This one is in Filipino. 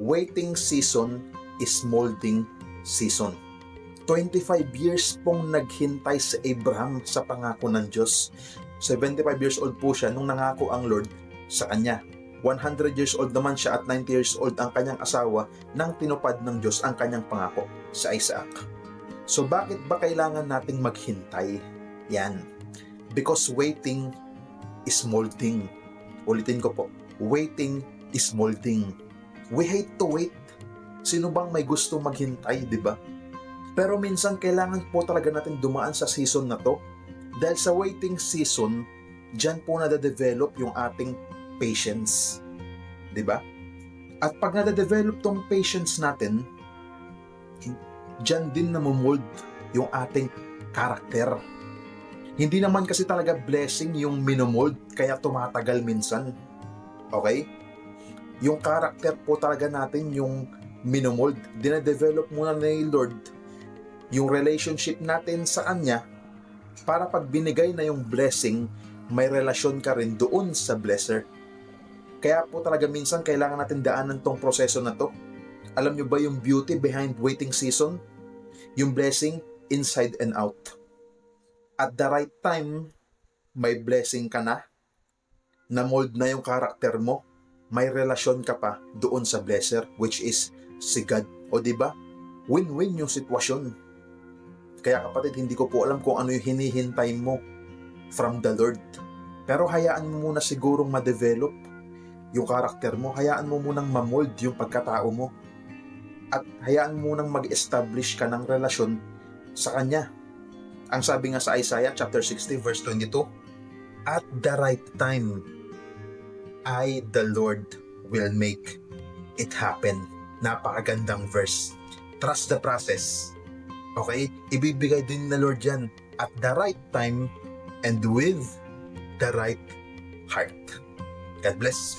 waiting season is molding season. 25 years pong naghintay si Abraham sa pangako ng Diyos. 75 years old po siya nung nangako ang Lord sa kanya. 100 years old naman siya at 90 years old ang kanyang asawa nang tinupad ng Diyos ang kanyang pangako sa Isaac. So bakit ba kailangan nating maghintay? Yan. Because waiting is molding. Ulitin ko po. Waiting is molding. We hate to wait. Sino bang may gusto maghintay, di ba? Pero minsan kailangan po talaga natin dumaan sa season na to. Dahil sa waiting season, dyan po nade-develop yung ating patience. Di ba? At pag nade-develop tong patience natin, dyan din namumold yung ating karakter. Hindi naman kasi talaga blessing yung minomold kaya tumatagal minsan. Okay? Yung karakter po talaga natin yung minomold. Dina-develop muna ni Lord yung relationship natin sa Kanya para pag binigay na yung blessing, may relasyon ka rin doon sa blesser. Kaya po talaga minsan kailangan natin daanan tong proseso na to. Alam nyo ba yung beauty behind waiting season? Yung blessing inside and out. At the right time, may blessing ka na, na-mold na yung karakter mo, may relasyon ka pa doon sa blesser, which is si God. O diba? Win-win yung sitwasyon. Kaya kapatid, hindi ko po alam kung ano yung hinihintay mo from the Lord. Pero hayaan mo muna sigurong ma-develop yung karakter mo. Hayaan mo munang ma-mold yung pagkatao mo. At hayaan mo munang mag-establish ka ng relasyon sa Kanya. Ang sabi nga sa Isaiah chapter 60 verse 22, at the right time, I, the Lord, will make it happen. Napakagandang verse. Trust the process. Okay? Ibibigay din na Lord yan at the right time and with the right heart. God bless.